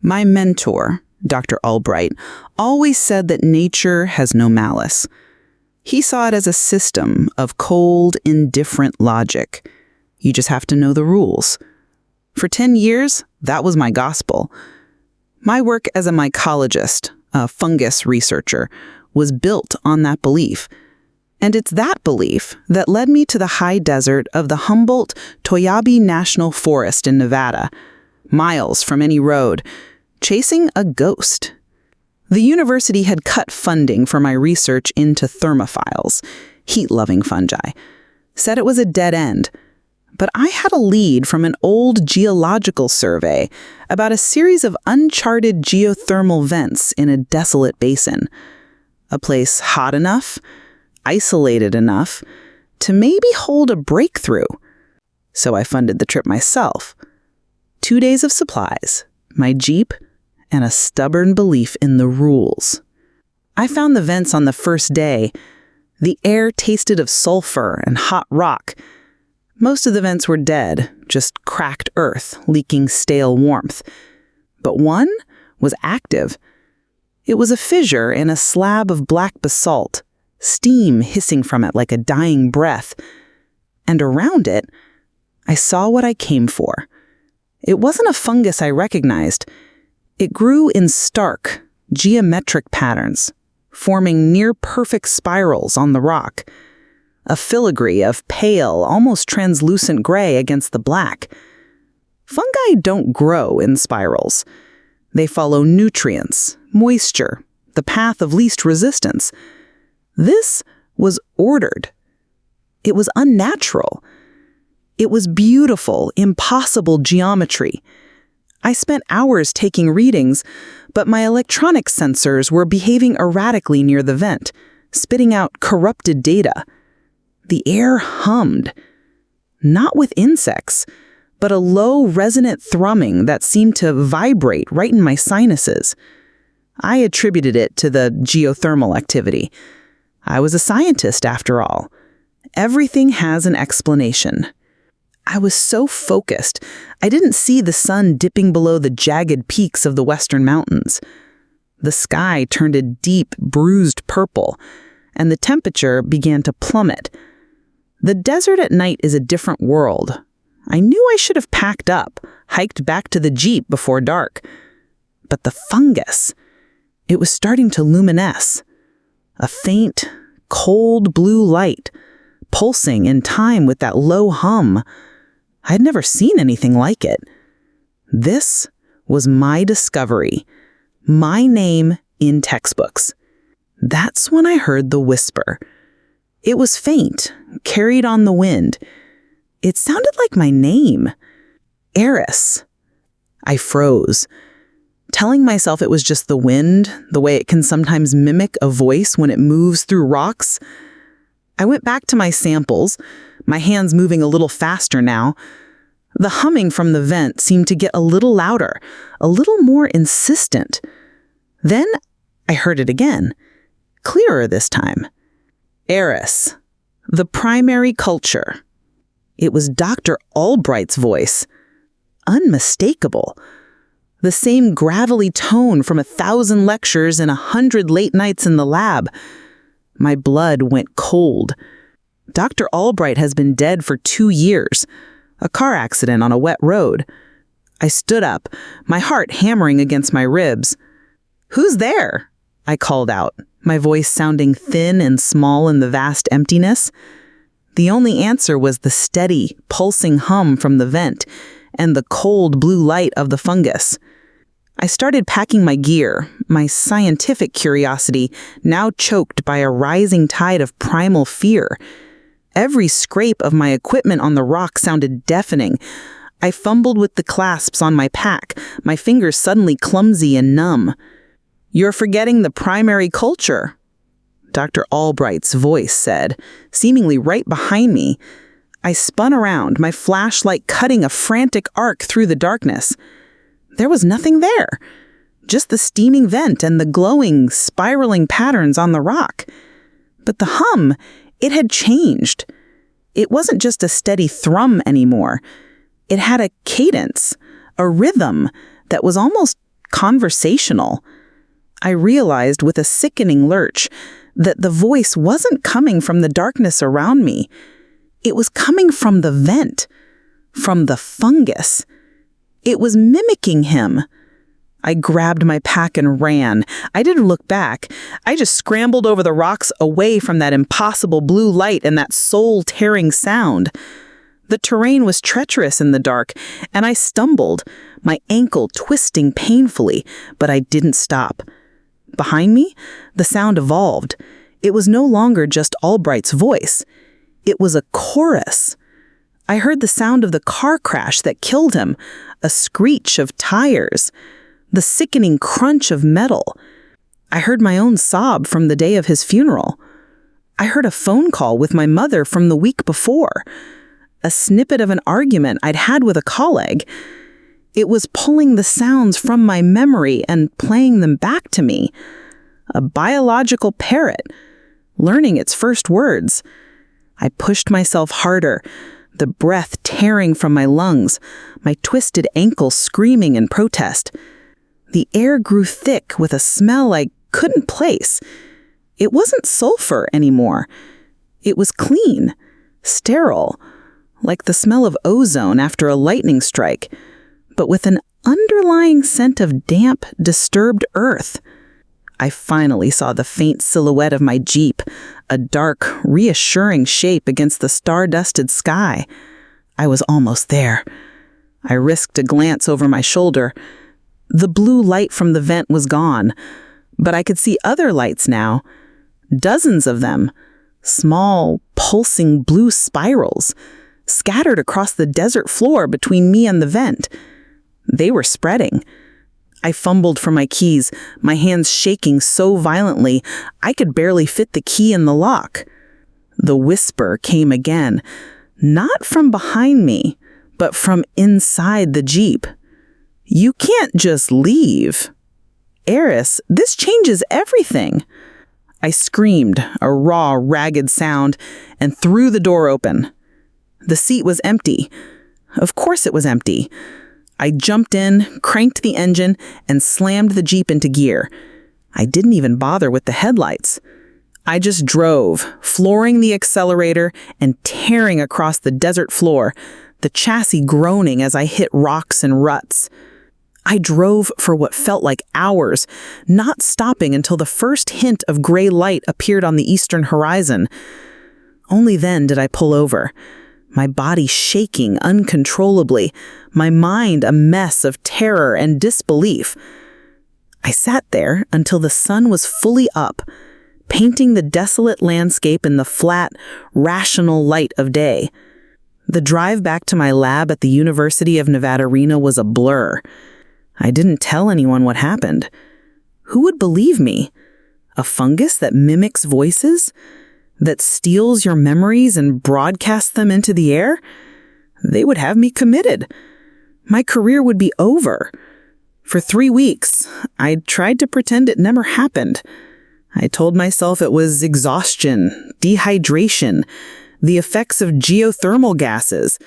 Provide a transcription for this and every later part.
My mentor, Dr. Albright, always said that nature has no malice. He saw it as a system of cold, indifferent logic. You just have to know the rules. For 10 years, that was my gospel. My work as a mycologist, a fungus researcher, was built on that belief. And it's that belief that led me to the high desert of the Humboldt-Toiyabe National Forest in Nevada, miles from any road, chasing a ghost. The university had cut funding for my research into thermophiles, heat-loving fungi, said it was a dead end. But I had a lead from an old geological survey about a series of uncharted geothermal vents in a desolate basin. A place hot enough, isolated enough, to maybe hold a breakthrough. So I funded the trip myself. 2 days of supplies, my Jeep, and a stubborn belief in the rules. I found the vents on the first day. The air tasted of sulfur and hot rock. Most of the vents were dead, just cracked earth, leaking stale warmth. But one was active. It was a fissure in a slab of black basalt, steam hissing from it like a dying breath. And around it, I saw what I came for. It wasn't a fungus I recognized. It grew in stark, geometric patterns, forming near-perfect spirals on the rock. A filigree of pale, almost translucent gray against the black. Fungi don't grow in spirals. They follow nutrients, moisture, the path of least resistance. This was ordered. It was unnatural. It was beautiful, impossible geometry. I spent hours taking readings, but my electronic sensors were behaving erratically near the vent, spitting out corrupted data. The air hummed, not with insects, but a low, resonant thrumming that seemed to vibrate right in my sinuses. I attributed it to the geothermal activity. I was a scientist, after all. Everything has an explanation. I was so focused, I didn't see the sun dipping below the jagged peaks of the western mountains. The sky turned a deep, bruised purple, and the temperature began to plummet. The desert at night is a different world. I knew I should have packed up, hiked back to the Jeep before dark. But the fungus, it was starting to luminesce. A faint, cold blue light, pulsing in time with that low hum. I had never seen anything like it. This was my discovery, my name in textbooks. That's when I heard the whisper. It was faint, carried on the wind. It sounded like my name. Eris. I froze, telling myself it was just the wind, the way it can sometimes mimic a voice when it moves through rocks. I went back to my samples, my hands moving a little faster now. The humming from the vent seemed to get a little louder, a little more insistent. Then I heard it again, clearer this time. Eris, the primary culture. It was Dr. Albright's voice. Unmistakable. The same gravelly tone from 1,000 lectures and 100 late nights in the lab. My blood went cold. Dr. Albright has been dead for 2 years. A car accident on a wet road. I stood up, my heart hammering against my ribs. "Who's there?" I called out, my voice sounding thin and small in the vast emptiness. The only answer was the steady, pulsing hum from the vent and the cold blue light of the fungus. I started packing my gear, my scientific curiosity now choked by a rising tide of primal fear. Every scrape of my equipment on the rock sounded deafening. I fumbled with the clasps on my pack, my fingers suddenly clumsy and numb. "You're forgetting the primary culture," Dr. Albright's voice said, seemingly right behind me. I spun around, my flashlight cutting a frantic arc through the darkness. There was nothing there, just the steaming vent and the glowing, spiraling patterns on the rock. But the hum, it had changed. It wasn't just a steady thrum anymore. It had a cadence, a rhythm that was almost conversational. I realized with a sickening lurch that the voice wasn't coming from the darkness around me. It was coming from the vent, from the fungus. It was mimicking him. I grabbed my pack and ran. I didn't look back. I just scrambled over the rocks away from that impossible blue light and that soul-tearing sound. The terrain was treacherous in the dark, and I stumbled, my ankle twisting painfully, but I didn't stop. Behind me, the sound evolved. It was no longer just Albright's voice. It was a chorus. I heard the sound of the car crash that killed him, a screech of tires, the sickening crunch of metal. I heard my own sob from the day of his funeral. I heard a phone call with my mother from the week before, a snippet of an argument I'd had with a colleague. It was pulling the sounds from my memory and playing them back to me. A biological parrot, learning its first words. I pushed myself harder, the breath tearing from my lungs, my twisted ankle screaming in protest. The air grew thick with a smell I couldn't place. It wasn't sulfur anymore. It was clean, sterile, like the smell of ozone after a lightning strike, but with an underlying scent of damp, disturbed earth. I finally saw the faint silhouette of my Jeep, a dark, reassuring shape against the star-dusted sky. I was almost there. I risked a glance over my shoulder. The blue light from the vent was gone, but I could see other lights now. Dozens of them, small, pulsing blue spirals, scattered across the desert floor between me and the vent. They were spreading. I fumbled for my keys, my hands shaking so violently I could barely fit the key in the lock. The whisper came again, not from behind me, but from inside the Jeep. "You can't just leave. Eris, this changes everything." I screamed, a raw, ragged sound, and threw the door open. The seat was empty. Of course it was empty. I jumped in, cranked the engine, and slammed the Jeep into gear. I didn't even bother with the headlights. I just drove, flooring the accelerator and tearing across the desert floor, the chassis groaning as I hit rocks and ruts. I drove for what felt like hours, not stopping until the first hint of gray light appeared on the eastern horizon. Only then did I pull over, my body shaking uncontrollably, my mind a mess of terror and disbelief. I sat there until the sun was fully up, painting the desolate landscape in the flat, rational light of day. The drive back to my lab at the University of Nevada, Reno was a blur. I didn't tell anyone what happened. Who would believe me? A fungus that mimics voices? That steals your memories and broadcasts them into the air? They would have me committed. My career would be over. For 3 weeks, I tried to pretend it never happened. I told myself it was exhaustion, dehydration, the effects of geothermal gases.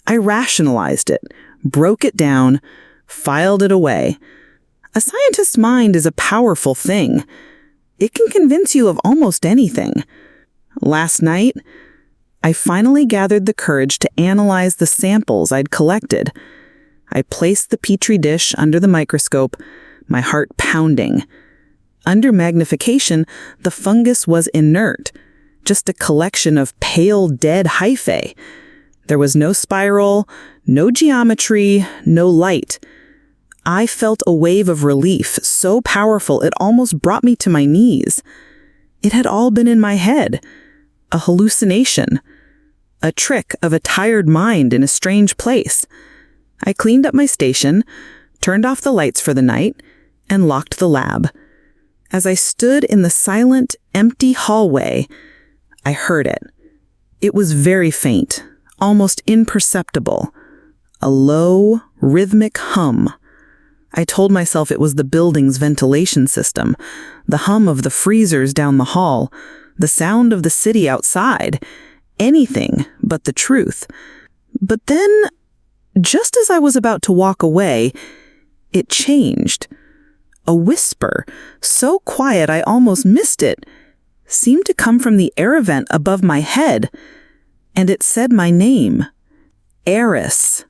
I rationalized it, broke it down, filed it away. A scientist's mind is a powerful thing. It can convince you of almost anything. Last night, I finally gathered the courage to analyze the samples I'd collected. I placed the petri dish under the microscope, my heart pounding. Under magnification, the fungus was inert, just a collection of pale, dead hyphae. There was no spiral, no geometry, no light. I felt a wave of relief so powerful it almost brought me to my knees. It had all been in my head, a hallucination, a trick of a tired mind in a strange place. I cleaned up my station, turned off the lights for the night, and locked the lab. As I stood in the silent, empty hallway, I heard it. It was very faint, almost imperceptible. A low, rhythmic hum. I told myself it was the building's ventilation system, the hum of the freezers down the hall, the sound of the city outside, anything but the truth. But then, just as I was about to walk away, it changed. A whisper, so quiet I almost missed it, seemed to come from the air vent above my head, and it said my name, Eris.